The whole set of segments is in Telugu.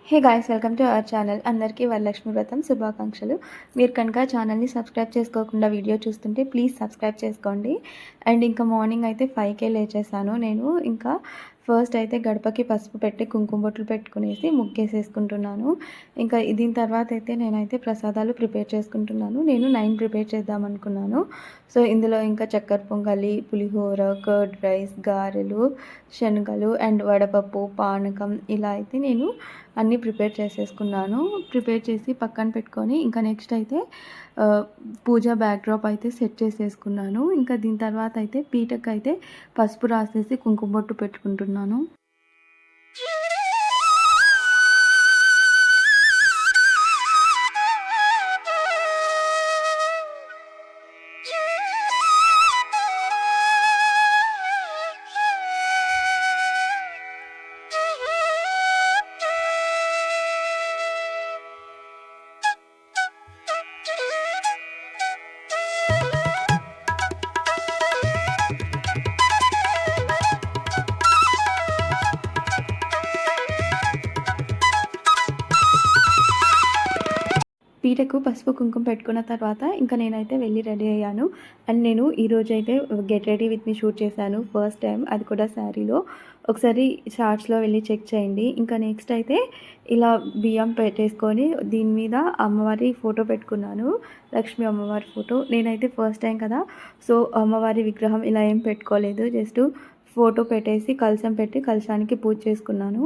Hey guys, welcome to our channel. అందరికీ వరలక్ష్మి వ్రతం శుభాకాంక్షలు. మీరు కనుక ఛానల్ని సబ్స్క్రైబ్ చేసుకోకుండా వీడియో చూస్తుంటే ప్లీజ్ సబ్స్క్రైబ్ చేసుకోండి. అండ్ ఇంకా మార్నింగ్ అయితే 5కే లేచేసాను. నేను ఇంకా ఫస్ట్ అయితే గడపకి పసుపు పెట్టి కుంకుమ బొట్లు పెట్టుకునేసి ముగ్గేసేసుకుంటున్నాను. ఇంకా దీని తర్వాత అయితే నేనైతే ప్రసాదాలు ప్రిపేర్ చేసుకుంటున్నాను. నేను 9 ప్రిపేర్ చేద్దామనుకున్నాను. సో ఇందులో ఇంకా చక్కెర పొంగలి, పులిహోర, కర్డ్ రైస్, గారెలు, శనగలు అండ్ వడపప్పు, పానకం ఇలా అయితే నేను అన్నీ ప్రిపేర్ చేసేసుకున్నాను. ప్రిపేర్ చేసి పక్కన పెట్టుకొని ఇంకా నెక్స్ట్ అయితే పూజ బ్యాక్డ్రాప్ అయితే సెట్ చేసేసుకున్నాను. ఇంకా దీని తర్వాత అయితే పీటకు అయితే పసుపు రాసేసి కుంకుమ బొట్టు పెట్టుకుంటున్నాను. పీటకు పసుపు కుంకుమ పెట్టుకున్న తర్వాత ఇంకా నేనైతే వెళ్ళి రెడీ అయ్యాను. అండ్ నేను ఈరోజు అయితే get ready with me shoot చేశాను ఫస్ట్ టైం, అది కూడా శారీలో. ఒకసారి షార్ట్స్లో వెళ్ళి చెక్ చేయండి. ఇంకా నెక్స్ట్ అయితే ఇలా బియ్యం పెట్టేసుకొని దీని మీద అమ్మవారి ఫోటో పెట్టుకున్నాను, లక్ష్మీ అమ్మవారి ఫోటో. నేనైతే ఫస్ట్ టైం కదా, సో అమ్మవారి విగ్రహం ఇలా ఏం పెట్టుకోలేదు, జస్ట్ ఫోటో పెట్టేసి కలశం పెట్టి కలశానికి పూజ చేసుకున్నాను.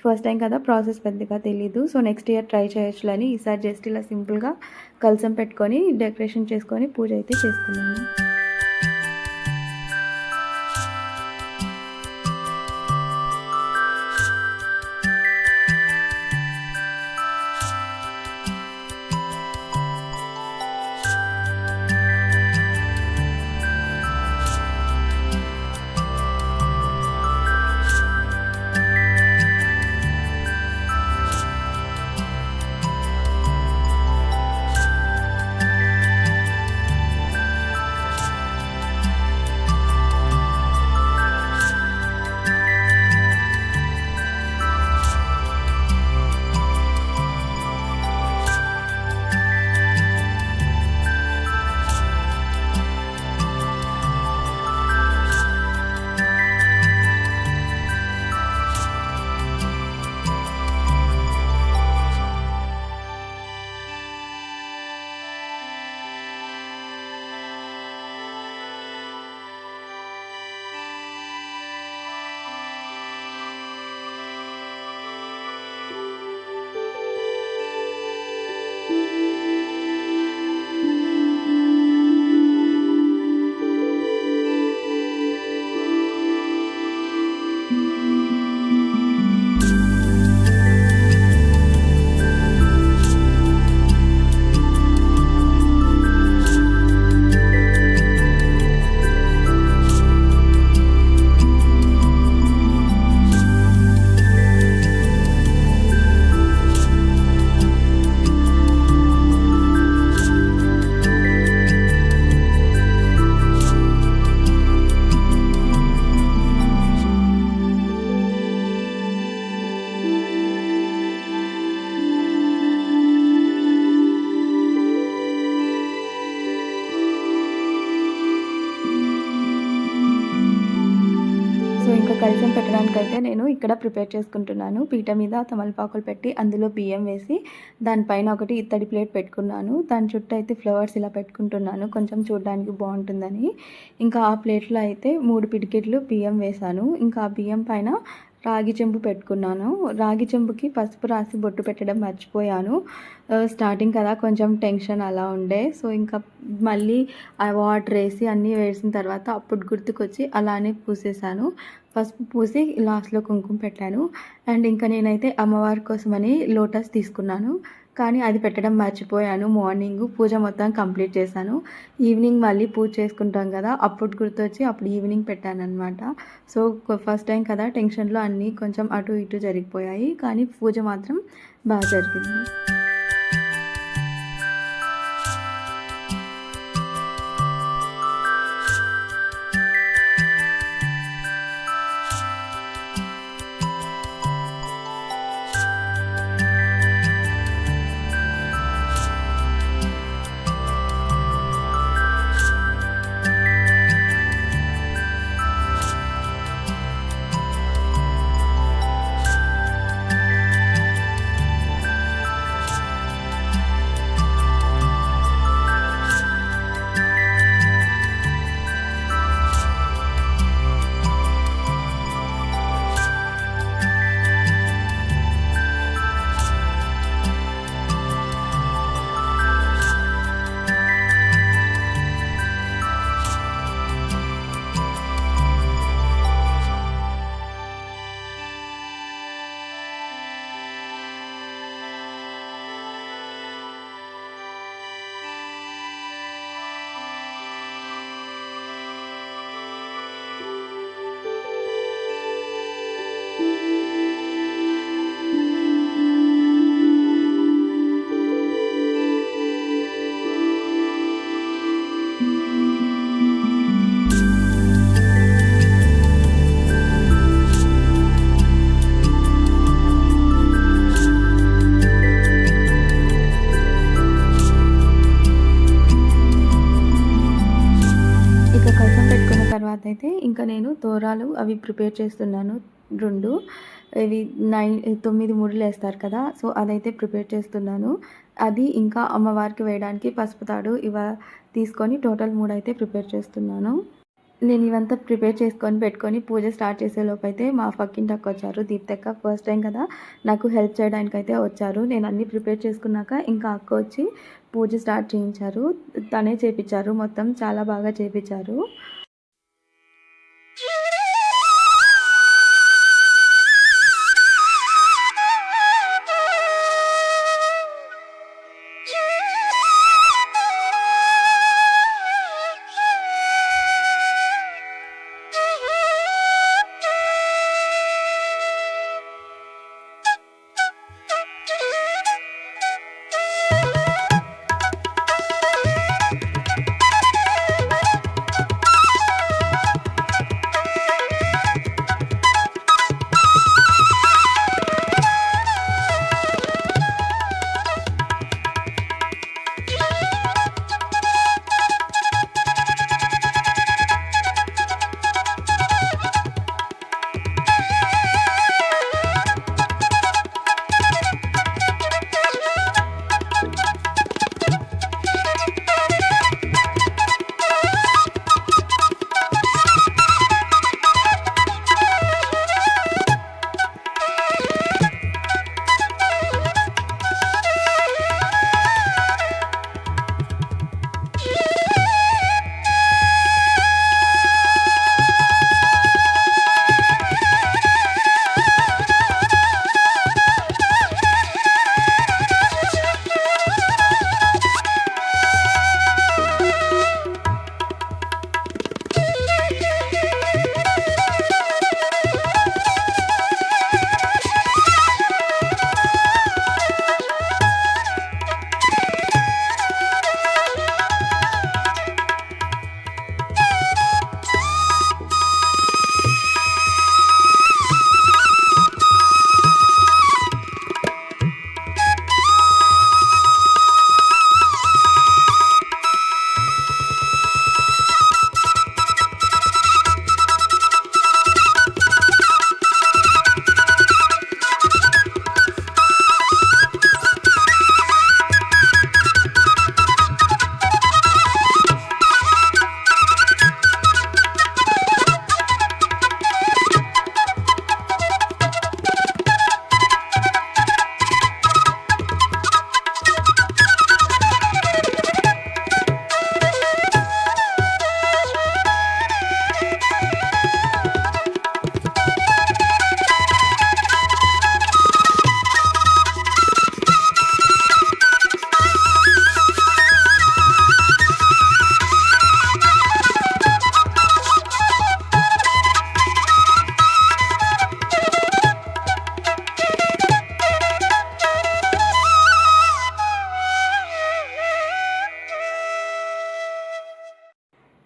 ఫస్ట్ టైం కదా, ప్రాసెస్ పెద్దగా తెలీదు. సో నెక్స్ట్ ఇయర్ ట్రై చేయొచ్చులని ఈసారి జస్ట్ ఇలా సింపుల్గా కలశం పెట్టుకొని డెకరేషన్ చేసుకొని పూజ అయితే చేసుకున్నాను. ఇంకా కలశం పెట్టడానికైతే నేను ఇక్కడ ప్రిపేర్ చేసుకుంటున్నాను. పీట మీద తమలపాకులు పెట్టి అందులో బియ్యం వేసి దానిపైన ఒకటి ఇత్తడి ప్లేట్ పెట్టుకున్నాను. దాని చుట్టూ అయితే ఫ్లవర్స్ ఇలా పెట్టుకుంటున్నాను, కొంచెం చూడడానికి బాగుంటుందని. ఇంకా ఆ ప్లేట్లో అయితే 3 పిడికెట్లు బియ్యం వేశాను. ఇంకా ఆ బియ్యం పైన రాగి చెంబు పెట్టుకున్నాను. రాగి చెంబుకి పసుపు రాసి బొట్టు పెట్టడం మర్చిపోయాను. స్టార్టింగ్ కదా, కొంచెం టెన్షన్ అలా ఉండే. సో ఇంకా మళ్ళీ ఆ వాటర్ వేసి అన్నీ వేసిన తర్వాత అప్పుడు గుర్తుకొచ్చి అలానే పూసేసాను. పసుపు పూసి లాస్ట్లో కుంకుమ పెట్టాను. అండ్ ఇంకా నేనైతే అమ్మవారి కోసమని లోటస్ తీసుకున్నాను, కానీ అది పెట్టడం మర్చిపోయాను. మార్నింగ్ పూజ మొత్తం కంప్లీట్ చేశాను. ఈవినింగ్ మళ్ళీ పూజ చేసుకుంటాం కదా, అప్పుడు గుర్తొచ్చి అప్పుడు ఈవినింగ్ పెట్టానన్నమాట. సో ఫస్ట్ టైం కదా, టెన్షన్లో అన్నీ కొంచెం అటు ఇటు జరిగిపోయాయి, కానీ పూజ మాత్రం బాగా జరిగింది. ఇంకా నేను తోరాలు అవి ప్రిపేర్ చేస్తున్నాను. 2 ఇవి 9 ముడులు వేస్తారు కదా! సో, అదైతే ప్రిపేర్ చేస్తున్నాను. అది ఇంకా అమ్మవారికి వేయడానికి పసుపు తాడు తీసుకొని టోటల్ 3 అయితే ప్రిపేర్ చేస్తున్నాను. నేను ఇవంతా ప్రిపేర్ చేసుకొని పెట్టుకొని పూజ స్టార్ట్ చేసేలోపైతే మా పక్కింటి వచ్చారు. దీప్తక్క ఫస్ట్ టైం కదా నాకు హెల్ప్ చేయడానికైతే వచ్చారు. నేను అన్నీ ప్రిపేర్ చేసుకున్నాక ఇంకా అక్క వచ్చి పూజ స్టార్ట్ చేయించారు. తనే చేపించారు, మొత్తం చాలా బాగా చేపించారు.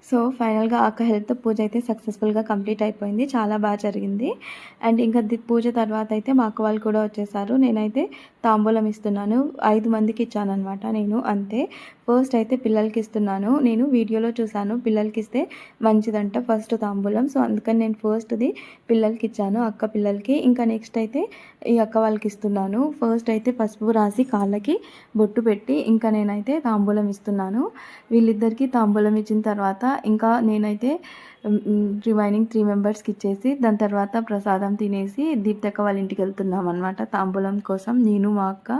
సో ఫైనల్గా అక్క హెల్త్ పూజ అయితే సక్సెస్ఫుల్గా కంప్లీట్ అయిపోయింది. చాలా బాగా జరిగింది. అండ్ ఇంకా పూజ తర్వాత అయితే మా అక్క వాళ్ళు కూడా వచ్చేసారు. నేనైతే తాంబూలం ఇస్తున్నాను. 5 మందికి ఇచ్చానమాట నేను, అంతే. ఫస్ట్ అయితే పిల్లలకి ఇస్తున్నాను. నేను వీడియోలో చూశాను పిల్లలకి ఇస్తే మంచిదంట ఫస్ట్ తాంబూలం. సో అందుకని నేను ఫస్ట్ది పిల్లలకి ఇచ్చాను, అక్క పిల్లలకి. ఇంకా నెక్స్ట్ అయితే ఈ అక్క వాళ్ళకి ఇస్తున్నాను. ఫస్ట్ అయితే పసుపు రాసి కాళ్ళకి బొట్టు పెట్టి ఇంకా నేనైతే తాంబూలం ఇస్తున్నాను. వీళ్ళిద్దరికీ తాంబూలం ఇచ్చిన తర్వాత ఇంకా నేనైతే రిమైనింగ్ 3 మెంబర్స్కి ఇచ్చేసి దాని తర్వాత ప్రసాదం తినేసి దీప్తక్క వాళ్ళ ఇంటికి వెళ్తున్నాం అనమాట తాంబూలం కోసం, నేను మా అక్క.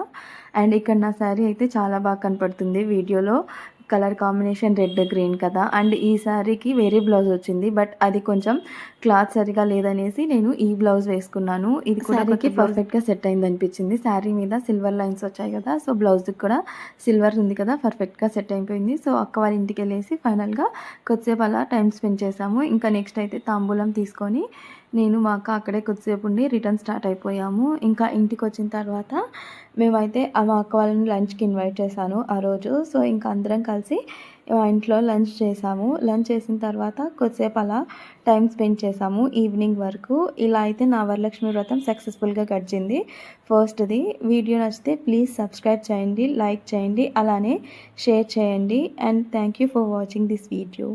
అండ్ ఇక్కడ నా శారీ అయితే చాలా బాగా కనపడుతుంది వీడియోలో. కలర్ కాంబినేషన్ రెడ్ గ్రీన్ కదా. అండ్ ఈ శారీకి వేరే బ్లౌజ్ వచ్చింది, బట్ అది కొంచెం క్లాత్ సరిగా లేదనేసి నేను ఈ బ్లౌజ్ వేసుకున్నాను. ఇది కూడా పర్ఫెక్ట్గా సెట్ అయింది అనిపించింది. శారీ మీద సిల్వర్ లైన్స్ వచ్చాయి కదా, సో బ్లౌజ్కి కూడా సిల్వర్ ఉంది కదా, పర్ఫెక్ట్గా సెట్ అయిపోయింది. సో అక్క వాళ్ళ ఇంటికి వెళ్ళేసి ఫైనల్గా కొద్దిసేపు అలా టైం స్పెండ్ చేసాము. ఇంకా నెక్స్ట్ అయితే తాంబూలం తీసుకొని నేను మా అక్క అక్కడే కొద్దిసేపు ఉండి రిటర్న్ స్టార్ట్ అయిపోయాము. ఇంకా ఇంటికి వచ్చిన తర్వాత మేమైతే మా అక్క వాళ్ళని లంచ్కి ఇన్వైట్ చేశాను ఆ రోజు. సో ఇంకా అందరం కలిసి ఇంట్లో లంచ్ చేసాము. లంచ్ చేసిన తర్వాత కొద్దిసేపు అలా టైం స్పెండ్ చేసాము ఈవినింగ్ వరకు. ఇలా అయితే నా వరలక్ష్మి వ్రతం సక్సెస్ఫుల్గా గడిచింది ఫస్ట్ది. వీడియో నచ్చితే ప్లీజ్ సబ్స్క్రైబ్ చేయండి, లైక్ చేయండి, అలానే షేర్ చేయండి. And thank you for watching this video.